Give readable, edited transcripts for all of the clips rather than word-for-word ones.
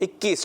21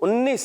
19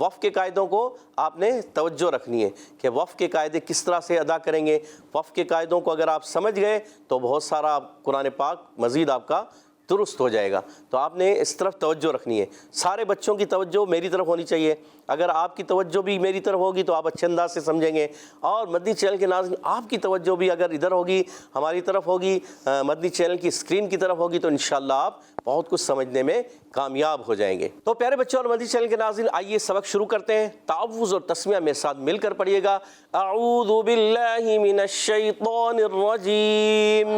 وقف کے قاعدوں کو آپ نے توجہ رکھنی ہے کہ وقف کے قاعدے کس طرح سے ادا کریں گے. وقف کے قاعدوں کو اگر آپ سمجھ گئے تو بہت سارا قرآن پاک مزید آپ کا درست ہو جائے گا. تو آپ نے اس طرف توجہ رکھنی ہے. سارے بچوں کی توجہ میری طرف ہونی چاہیے. اگر آپ کی توجہ بھی میری طرف ہوگی تو آپ اچھے انداز سے سمجھیں گے. اور مدنی چینل کے ناظرین آپ کی توجہ بھی اگر ادھر ہوگی, ہماری طرف ہوگی, مدنی چینل کی اسکرین کی طرف ہوگی, تو انشاءاللہ آپ بہت کچھ سمجھنے میں کامیاب ہو جائیں گے. تو پیارے بچوں اور مدنی چینل کے ناظرین, آئیے سبق شروع کرتے ہیں. تعوذ اور تسمیہ میرے ساتھ مل کر پڑھیے گا. اعوذ باللہ من الشیطان الرجیم.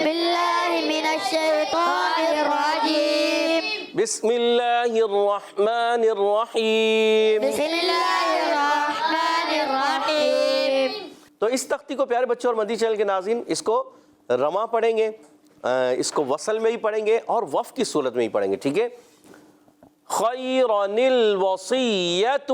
بالله من الشيطان الرجيم. بسم اللہ الرحمن الرحیم. بسم الله الرحمن الرحيم. تو اس تختی کو پیارے بچوں اور مدنی چینل کے ناظرین اس کو رواں پڑھیں گے, اس کو وصل میں ہی پڑھیں گے اور وقف کی صورت میں ہی پڑھیں گے. ٹھیک ہے. خیرن الوصیت,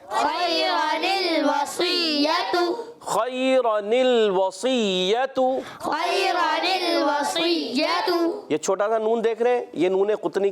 خيرا الوصية, خیرن الوصیت. خيرا الوصية. یہ چھوٹا سا نون دیکھ رہے ہیں, یہ نون قطنی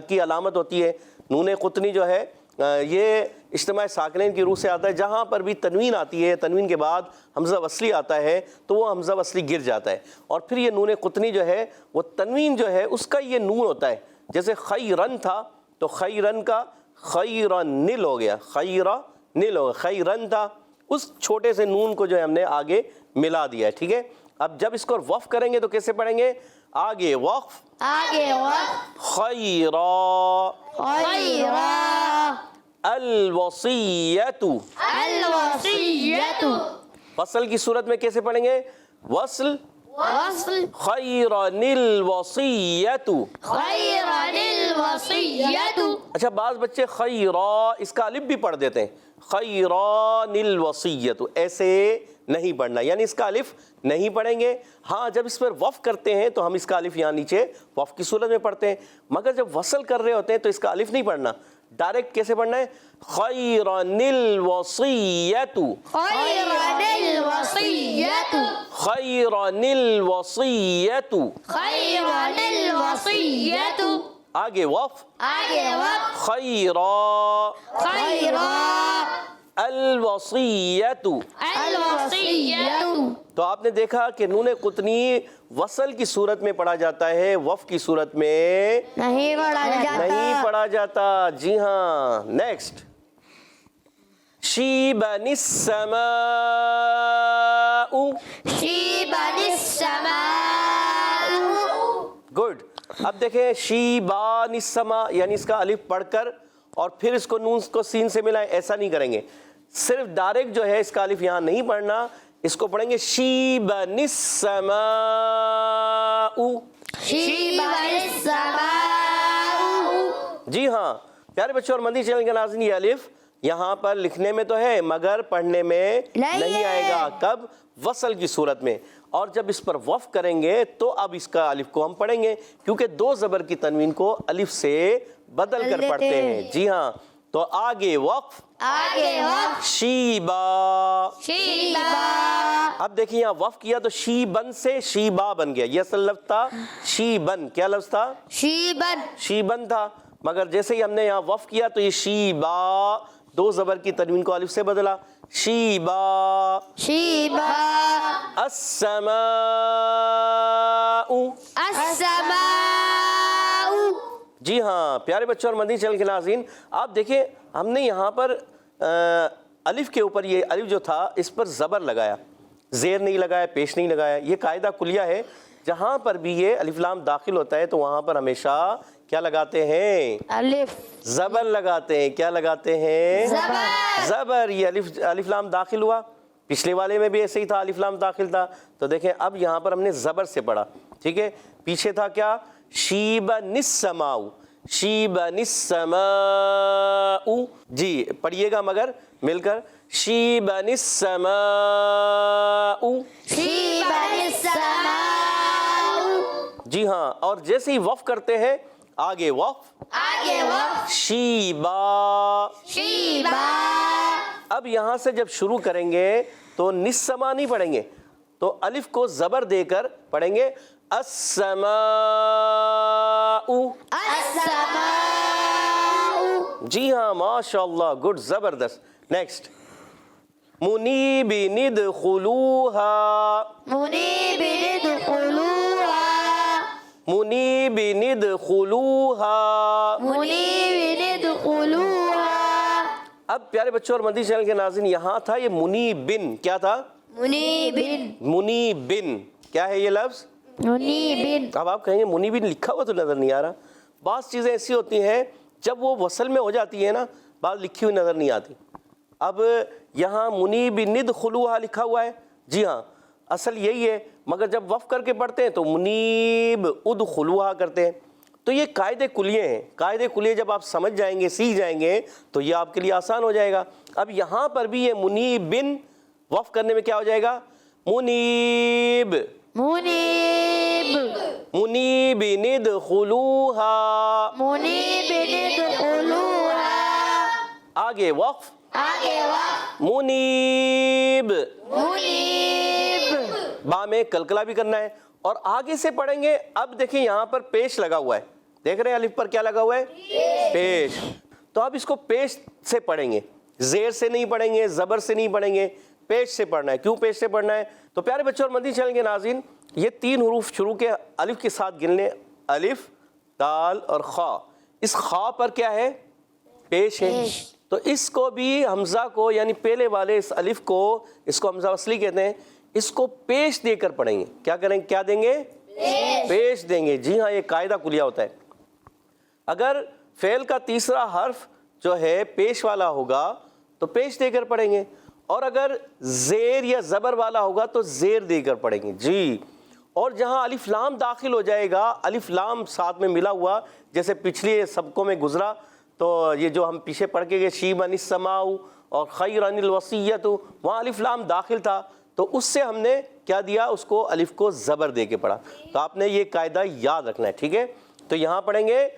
کی علامت ہوتی ہے. نون قطنی جو ہے یہ اجتماع ساکنین کی روح سے آتا ہے. جہاں پر بھی تنوین آتی ہے, تنوین کے بعد حمزہ وصلی آتا ہے تو وہ حمزہ وصلی گر جاتا ہے. اور پھر یہ نون قطنی جو ہے وہ تنوین جو ہے اس کا یہ نون ہوتا ہے. جیسے خیرن تھا تو خیرن کا خیرنل ہو گیا, خیرنل ہو گیا. خیرن تھا, اس چھوٹے سے نون کو جو ہے ہم نے آگے ملا دیا ہے. ٹھیک ہے. اب جب اس کو وقف کریں گے تو کیسے پڑھیں گے؟ آگے وقف, آگے وقف, خیرا خيرا الوصیت. الوصية. وصل کی صورت میں کیسے پڑھیں گے؟ وصل وصل, خیرن الوصیت. خيرا الوصية. اچھا, بعض بچے خیرا اس کا الف بھی پڑھ دیتے ہیں. خیران الوصیت ایسے نہیں پڑھنا, یعنی اس کا الف نہیں پڑھیں گے. ہاں جب اس پر وقف کرتے ہیں تو ہم اس کا الف یہاں نیچے وقف کی صورت میں پڑھتے ہیں, مگر جب وصل کر رہے ہوتے ہیں تو اس کا الف نہیں پڑھنا. ڈائریکٹ کیسے پڑھنا ہے؟ خیران الوصیت, خيرا الوصية. خیران الوصیت. خيرا الوصية. آگے وقف, آگے وقف, خیرا خيرا الوصیت. الوصية. تو آپ نے دیکھا کہ نون قطنی وصل کی صورت میں پڑھا جاتا ہے, وقف کی صورت میں نہیں پڑھا جاتا. نہیں پڑھا جاتا. جی ہاں. نیکسٹ, شیبن السماء. شيبا السماء. گڈ. اب دیکھیں شیبان السماء, یعنی اس کا الف پڑھ کر اور پھر اس کو نون کو سین سے ملائیں, ایسا نہیں کریں گے. صرف ڈائریکٹ جو ہے اس کا الف یہاں نہیں پڑھنا, اس کو پڑھیں گے شیبن السماء. شيبا السماء. جی ہاں پیارے بچوں اور مدنی چینل کے ناظرین, یہ الف یہاں پر لکھنے میں تو ہے مگر پڑھنے میں نہیں آئے گا. کب؟ وصل کی صورت میں. اور جب اس پر وقف کریں گے تو اب اس کا الف کو ہم پڑھیں گے, کیونکہ دو زبر کی تنوین کو الف سے بدل کر پڑھتے ہیں. جی ہاں. تو آگے وقف, آگے وقف, شیبا. شيبا. اب دیکھیں یہاں وقف کیا تو شیبن سے شیبا بن گیا. یہ اصل لفظ تھا شیبن. کیا لفظ تھا؟ شيبا. شیبن تھا, مگر جیسے ہی ہم نے یہاں وقف کیا تو یہ شیبا دو زبر کی تنوین کو الف سے بدلا. شیبا. شيبا. السماء. السماء. جی ہاں پیارے بچوں اور مدنی چینل کے ناظرین, آپ دیکھیں ہم نے یہاں پر الف کے اوپر یہ الف جو تھا اس پر زبر لگایا, زیر نہیں لگایا, پیش نہیں لگایا. یہ قاعدہ کلیہ ہے, جہاں پر بھی یہ الف لام داخل ہوتا ہے تو وہاں پر ہمیشہ کیا لگاتے ہیں؟ الف. زبر لگاتے ہیں. کیا لگاتے ہیں؟ زبر. زبر. یہ الف لام داخل ہوا, پچھلے والے میں بھی ایسے ہی تھا, الف لام داخل تھا. تو دیکھیں اب یہاں پر ہم نے زبر سے پڑھا. ٹھیک ہے. پیچھے تھا کیا؟ شیبن السماء. شیبن السماء. جی پڑھیے گا مگر مل کر, شیبن السماء. شيبا السماء. جی ہاں. اور جیسے ہی وقف کرتے ہیں آگے وقف, آگے وقف, شیبا. شيبا. اب یہاں سے جب شروع کریں گے تو نسما نہیں پڑھیں گے, تو الف کو زبر دے کر پڑھیں گے السماء. السماء. جی ہاں ماشاء اللہ، گڈ، زبردست. نیکسٹ، منیبین ادخلوها، منیبین ادخلوها، منیبین ادخلوها. منیبین ادخلوها. اب پیارے بچوں اور مدنی چینل کے ناظرین، یہاں تھا یہ منیبن، کیا تھا؟ منیبن. منیبن. کیا ہے یہ لفظ؟ منیبن. اب آپ کہیں گے منیبن لکھا ہوا تو نظر نہیں آ رہا. بعض چیزیں ایسی ہوتی ہیں جب وہ وصل میں ہو جاتی ہے نا، بعض لکھی ہوئی نظر نہیں آتی. اب یہاں منیبن ادخلوها لکھا ہوا ہے، جی ہاں اصل یہی ہے، مگر جب وقف کر کے پڑھتے ہیں تو منیب ادخلوها کرتے ہیں. تو یہ قاعدے کلیے ہیں. قاعدے کلیے جب آپ سمجھ جائیں گے، سیکھ جائیں گے تو یہ آپ کے لیے آسان ہو جائے گا. اب یہاں پر بھی یہ منیبن وقف کرنے میں کیا ہو جائے گا؟ منیب. منیب. منیبن ادخلوها. منیبن ادخلوها. آگے وقف، آگے وقف. منیب. منیب. با میں کلکلا بھی کرنا ہے اور آگے سے پڑھیں گے. اب دیکھیں یہاں پر پیش لگا ہوا ہے، دیکھ رہے ہیں الف پر کیا لگا ہوا ہے؟ پیش. تو اب اس کو پیش سے پڑھیں گے، زیر سے نہیں پڑھیں گے، زبر سے نہیں پڑھیں گے، پیش سے پڑھنا ہے. کیوں پیش سے پڑھنا ہے؟ تو پیارے بچوں اور مدنی چینل کے ناظرین، یہ 3 حروف شروع کے الف کے ساتھ گننے، الف، دال اور خا. اس خا پر کیا ہے؟ پیش ہے. تو اس کو بھی حمزہ کو، یعنی پہلے والے اس الف کو، اس کو حمزہ وصلی کہتے ہیں، اس کو پیش دے کر پڑھیں گے. کیا کریں گے؟ کیا دیں گے؟ پیش دیں گے. جی ہاں یہ قاعدہ کلیہ ہوتا ہے. اگر فعل کا تیسرا حرف جو ہے پیش والا ہوگا تو پیش دے کر پڑھیں گے، اور اگر زیر یا زبر والا ہوگا تو زیر دے کر پڑھیں گے. جی، اور جہاں الف لام داخل ہو جائے گا، الف لام ساتھ میں ملا ہوا، جیسے پچھلی سبقوں میں گزرا، تو یہ جو ہم پیچھے پڑھ کے گئے شیبن السماء اور خیرن الوصیۃ، وہاں الف لام داخل تھا، تو اس سے ہم نے کیا دیا؟ اس کو الف کو زبر دے کے پڑھا. تو آپ نے یہ قاعدہ یاد رکھنا ہے، ٹھیک ہے؟ تو یہاں پڑھیں گے،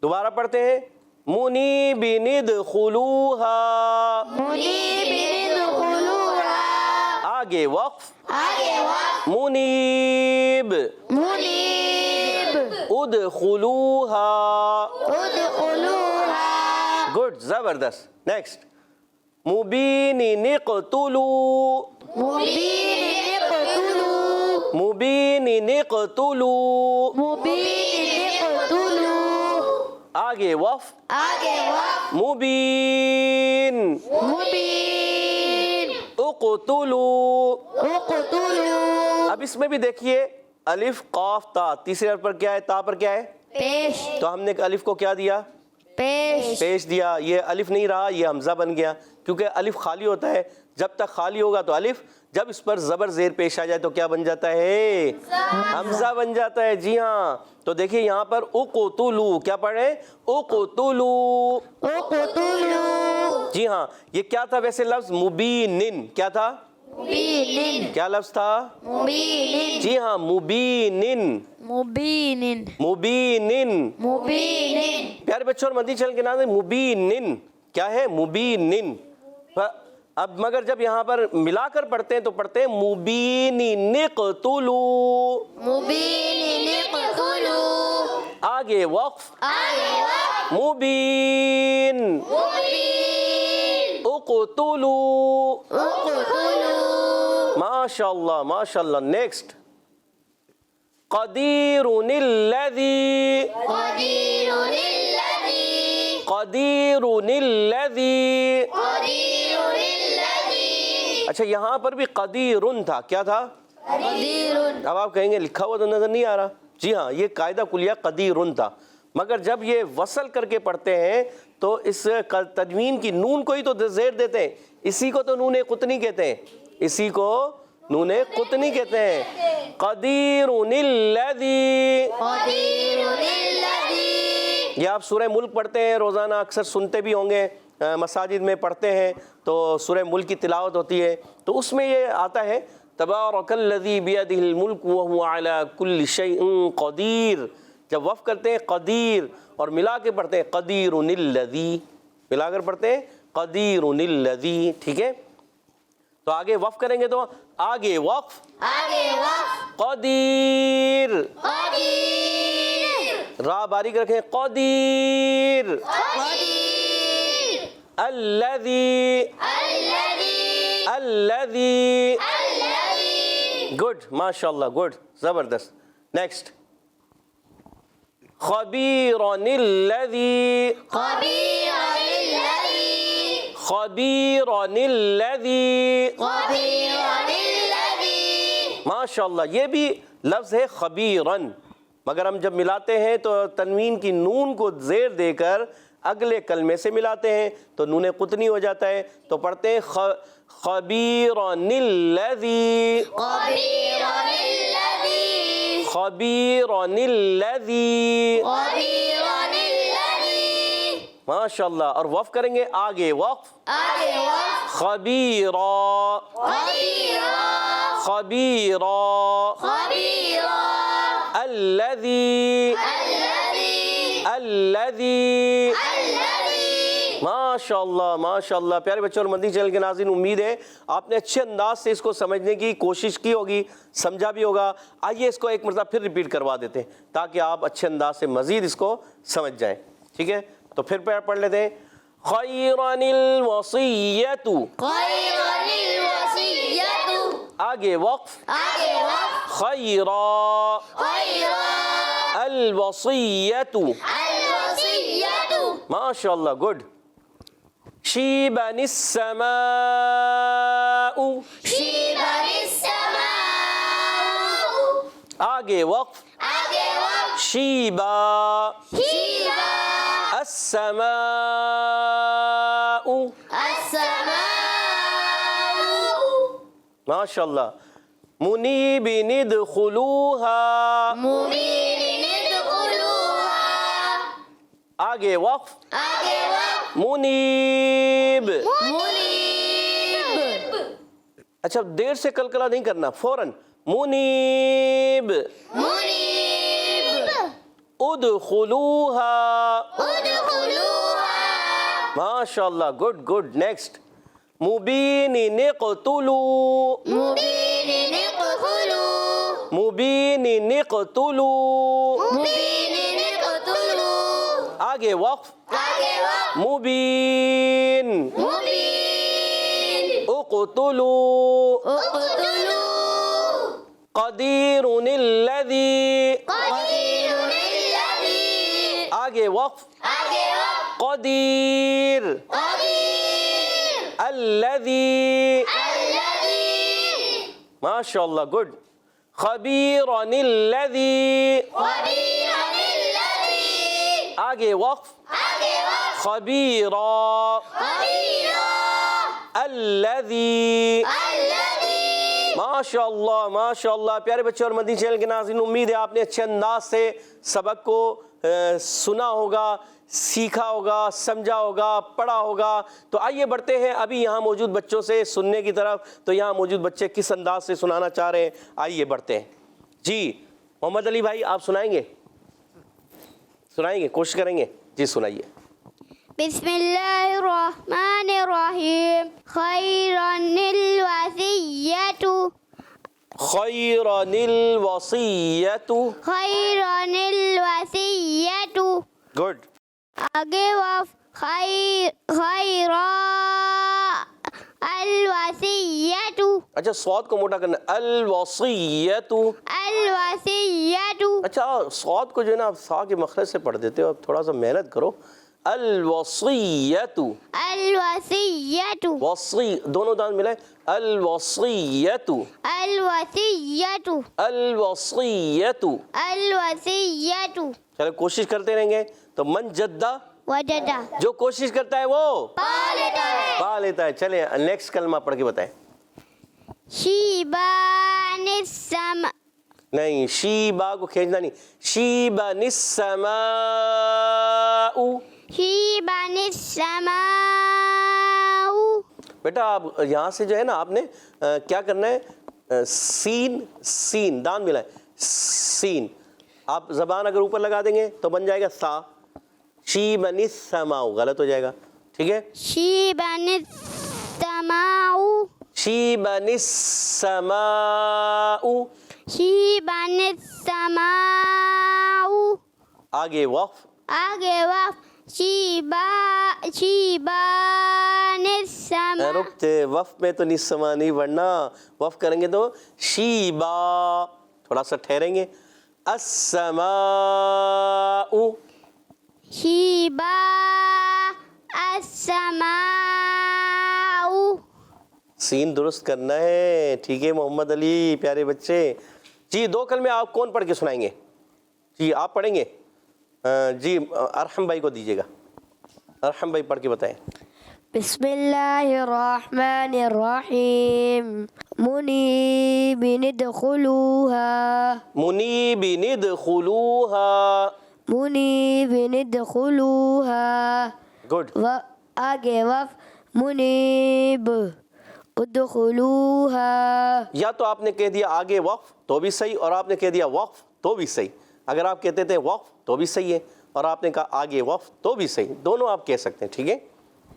دوبارہ پڑھتے ہیں، منیبین ادخلوها. منیبن ادخلوها. آگے وقف، آگے وقف. منیب. منیب. ادخلوها. ادخلوها. گڈ، زبردست. نیکسٹ، مبین اقتلوا. مبین اقتلوا. مبین اقتلوا. مبین اقتلوا. آگے وقف، آگے وقف. مبین. مبین. اقتلوا. اقتلوا. اب اس میں بھی دیکھیے، الف قاف تا، تیسرے حرف پر کیا ہے؟ تا پر کیا ہے؟ پیش. تو ہم نے الف کو کیا دیا؟ پیش. پیش دیا. یہ الف نہیں رہا، یہ حمزہ بن گیا، کیونکہ الف خالی ہوتا ہے. جب تک خالی ہوگا تو الف، جب اس پر زبر زیر پیش آ جائے تو کیا بن جاتا ہے؟ حمزہ بن جاتا ہے. جی ہاں، تو دیکھیے یہاں پر اقتلوا، کیا پڑھیں؟ اقتلوا. اقتلوا. جی ہاں، یہ کیا تھا ویسے لفظ؟ مبینن. کیا تھا؟ مبین. کیا لفظ تھا؟ مبین. جی ہاں، مبینن. مبین. مبینن. مبین. پیارے بچوں اور مدنی چینل کے نام ہے مبینن. کیا ہے؟ مبینن. اب مگر جب یہاں پر ملا کر پڑھتے ہیں تو پڑھتے ہیں مبینن اقتلوا. مبین اقتلوا. آگے وقف، آگے وقف. مبین. مبین. اقتلوا. اقتلوا. ماشاء اللہ ماشاء اللہ. نیکسٹ، قدیر الذی. قدیر الذی. قدیر الذی. قدیر الذی. اچھا یہاں پر بھی قدیرن تھا. کیا تھا؟ قدیر. اب آپ کہیں گے لکھا ہوا تو نظر نہیں آ رہا. جی ہاں، یہ قاعدہ کلیہ قدیرن تھا، مگر جب یہ وصل کر کے پڑھتے ہیں تو اس تنوین کی نون کو ہی تو زیر دیتے ہیں. اسی کو تو نون قطنی کہتے ہیں، اسی کو نون قطنی کہتے ہیں. قدیر الذی. قدیر الذی. یہ آپ سورہ ملک پڑھتے ہیں روزانہ، اکثر سنتے بھی ہوں گے، مساجد میں پڑھتے ہیں تو سورہ ملک کی تلاوت ہوتی ہے، تو اس میں یہ آتا ہے تبارک الذی بیدہ الملک وہو علی کل شیء قدیر. جب وقف کرتے ہیں قدیر اور ملا کے پڑھتے ہیں قدیر الذی، ملا کر پڑھتے ہیں قدیر الذی. ٹھیک ہے، تو آگے وقف کریں گے تو آگے وقف، آگے وقف. قدیر. قدیر. را باریک رکھیں، قدیر. قدیر. قدیر. الذی الذی گڈ ماشاء اللہ گڈ زبردست. نیکسٹ خبیرن الذی خبیرن الذی ماشاء اللہ. یہ بھی لفظ ہے خبیرن، مگر ہم جب ملاتے ہیں تو تنوین کی نون کو زیر دے کر اگلے کلمے سے ملاتے ہیں تو نون قطنی ہو جاتا ہے. تو پڑھتے ہیں خبیرن الذی خبیرن الذی ماشاء اللہ. اور وقف کریں گے آگے، وقف خبیرا خبیرا الذی الذی ماشاء اللہ ماشاء اللہ. پیارے بچوں اور مدنی چینل کے ناظرین، امید ہے آپ نے اچھے انداز سے اس کو سمجھنے کی کوشش کی ہوگی، سمجھا بھی ہوگا. آئیے اس کو ایک مرتبہ پھر ریپیٹ کروا دیتے ہیں تاکہ آپ اچھے انداز سے مزید اس کو سمجھ جائیں. ٹھیک ہے، تو پھر پڑھ لیتے ہیں. خیرن الوصیۃ آگے وقف خیرا الوصیۃ ماشاء اللہ گڈ. شیبن السماء آگے وقف شیبا السماء ماشاء اللہ. منیبن ادخلوها آگے وقف منیب. اچھا دیر سے کلکلا نہیں کرنا، فوراً منیب ادخلوها ماشاء اللہ گڈ گڈ. نیکسٹ مبین نقتلوا مبین نقتلوا آگے وقف مبین اقتلوا قدیر الذی آگے وقف قدیر الذی ماشاء اللہ گڈ. خبیرن الذی آگے وقف خبیرا الذی ماشاء اللہ ماشاء اللہ. پیارے بچے اور مدنی چینل کے ناظرین، امید ہے آپ نے اچھے انداز سے سبق کو سنا ہوگا، سیکھا ہوگا، سمجھا ہوگا، پڑھا ہوگا. تو آئیے بڑھتے ہیں ابھی یہاں موجود بچوں سے سننے کی طرف. تو یہاں موجود بچے کس انداز سے سنانا چاہ رہے ہیں، آئیے بڑھتے ہیں. جی محمد علی بھائی آپ سنائیں گے کوشش کریں گے. جی سنائیے. بسم اللہ الرحمن الرحیم. خیرن الوصیۃ خیرن الوصیۃ خیرن الوصیۃ گڈ. آگے وقف خیرا الوصیۃ اچھا صاد کو موٹا کرنا الوصیۃ. اچھا صاد کو جو ہے نا آپ سا کے مخرج سے پڑھ دیتے ہو، اب تھوڑا سا محنت کرو. الوصیۃ وصی دونوں دان ملائے الوصیۃ چلو کوشش کرتے رہیں گے. تو من جدہ وجدہ جو کوشش کرتا ہے وہ پا لیتا ہے. چلیں نیکسٹ کلمہ پڑھ کے بتائیں. شیبان السماء نہیں شیبا کو کھینچنا نہیں. شیبن السماء شیبان السماء. بیٹا آپ یہاں سے جو ہے نا آپ نے کیا کرنا ہے، سین دان ملا ہے سین. آپ زبان اگر اوپر لگا دیں گے تو بن جائے گا سا. شیبن السماء غلط ہو جائے گا. ٹھیک ہے شیبان السماء شیبن السماء شیبان السماء آگے وقف شیبان السماء رکتے وف میں تو نسما نہیں بڑھنا، وف کریں گے تو شیبا، تھوڑا سا ٹھہریں گے، السماء، شیبا السماء. سین درست کرنا ہے، ٹھیک ہے محمد علی پیارے بچے. جی دو کلمے آپ کون پڑھ کے سنائیں گے؟ جی آپ پڑھیں گے؟ جی ارحم بھائی کو دیجیے گا، ارحم بھائی پڑھ کے بتائیں. بسم اللہ الرحمن الرحیم منیبین ادخلوها منیبین ادخلوها، منیبین ادخلوها. گڈ. آگے وف منیب ادخلوها. یا تو آپ نے کہہ دیا آگے وقف تو بھی صحیح، اور آپ نے کہہ دیا وقف تو بھی صحیح. اگر آپ کہتے تھے وقف تو بھی صحیح ہے، اور آپ نے کہا آگے وقف تو بھی صحیح، دونوں آپ کہہ سکتے ہیں، ٹھیک ہے.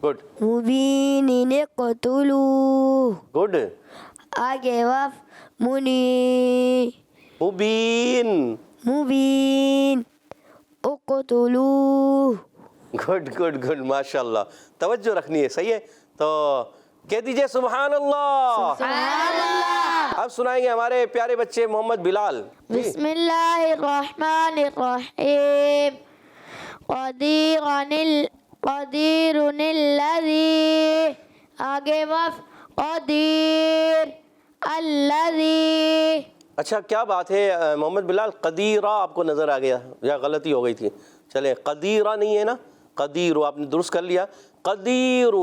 گڈ مبینین قتلو. گڈ. آگے وف منی مبین. مبین اقتلو. گڈ گڈ گڈ، ماشاء اللہ، توجہ رکھنی ہے، صحیح ہے. تو کہہ دیجئے سبحان اللہ. سبحان اللہ. اب سنائیں گے ہمارے پیارے بچے محمد بلال. بسم اللہ الرحمن الرحیم قدیر الذی. آگے وف قدیر الذی. اچھا کیا بات ہے محمد بلال، قدیرہ آپ کو نظر آ گیا یا غلطی ہو گئی تھی؟ چلیں قدیرہ نہیں ہے نا، قدیر آپ نے درست کر لیا. قدیر،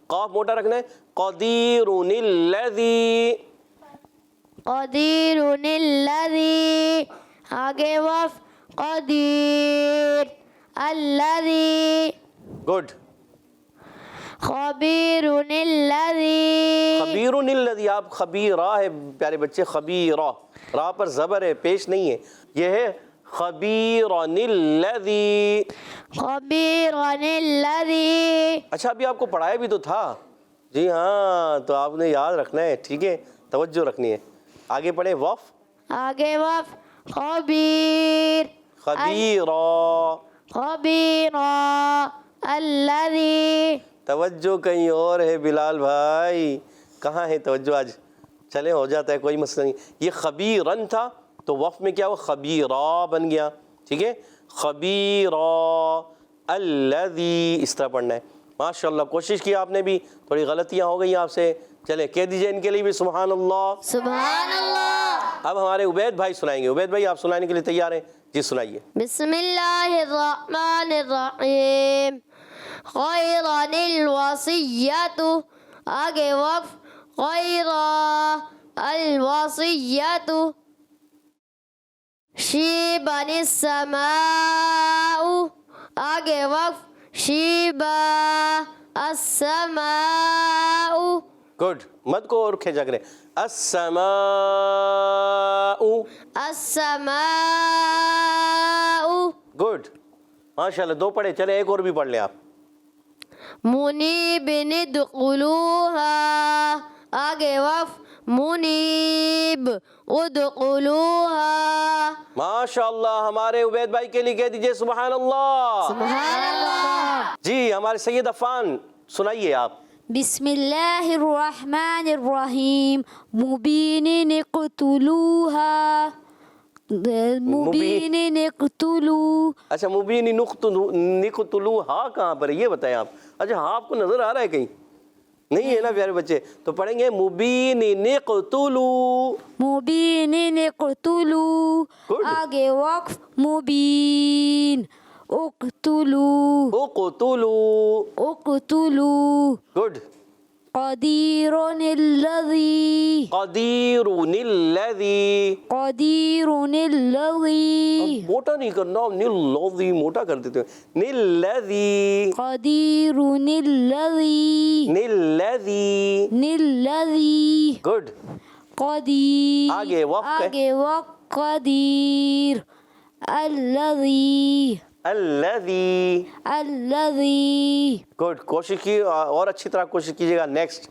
قاف موٹا رکھنا ہے. قدیر الذی. قدیر الذی. آگے وف قدیر الذی. گڈ. خبیر الذی. خبیر الذی، آپ خبیرہ ہے پیارے بچے، خبیرہ، راہ پر زبر ہے، پیش نہیں ہے، یہ ہے خبیر الذی. خبیر الذی. اچھا ابھی آپ کو پڑھایا بھی تو تھا. جی ہاں، تو آپ نے یاد رکھنا ہے، ٹھیک ہے، توجہ رکھنی ہے. آگے پڑھیں وف. آگے وف خبیر. خبیرہ. خبیر الذی. توجہ کہیں اور ہے بلال بھائی، کہاں ہے توجہ آج؟ چلے ہو جاتا ہے، کوئی مسئلہ نہیں. یہ خبیرن تھا تو وف میں کیا ہوا، خبیرہ بن گیا، ٹھیک ہے. خبیرہ الذی، اس طرح پڑھنا ہے. ماشاءاللہ کوشش کی آپ نے بھی، تھوڑی غلطیاں ہو گئی آپ سے. چلے کہہ دیجئے ان کے لیے بھی سبحان اللہ. سبحان اللہ. اب ہمارے عبید بھائی سنائیں گے. عبید بھائی آپ سنانے کے لیے تیار ہیں؟ جی سنائیے. بسم اللہ الرحمن الرحیم خیرن الوصیت. آگے وقف خیر الوصیت. شیبن السماء. آگے وقف شیبا السماء. گڈ، مد کو اور کھینچا کریں. السماء. السماء. گڈ، ماشاءاللہ دو پڑھے. چلے ایک اور بھی پڑھ لیں آپ. منیبین ادخلوها. آگے وف منیب ادخلوها. ماشاءاللہ ہمارے عبید بھائی کے لیے کہہ دیجئے سبحان اللہ. سبحان اللہ. جی ہمارے سید عفان سنائیے آپ. بسم اللہ الرحمن الرحیم مبین اقتلوها. مبین اقتلو. اچھا مبین نقتلوہا کہاں پر ہے یہ بتائیں آپ. اچھا ہاں آپ کو نظر آ رہا ہے کہیں؟ نہیں ہے نا پیارے بچے، تو پڑھیں گے مبین نقتلو. مبین اقتلو. Good. آگے وقف مبین اقتلو. اقتلو. اقتلو. گڈ. قدیر الذی. قدیر الذی. قدیر الذی. موٹا نہیں کرنا، نلذی موٹا کر دیتے ہیں. نلذی. قدیر الذی. نلذی. الذی. گڈ. قدیر. آگے وقف ہے. آگے وقف قدیر الذی. الذی. الذی. گڈ، کوشش کی اور اچھی طرح کوشش کیجیے گا. نیکسٹ.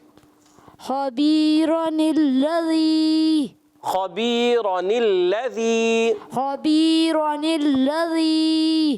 خبیر الذی. خبیر الذی. خبیر الذی.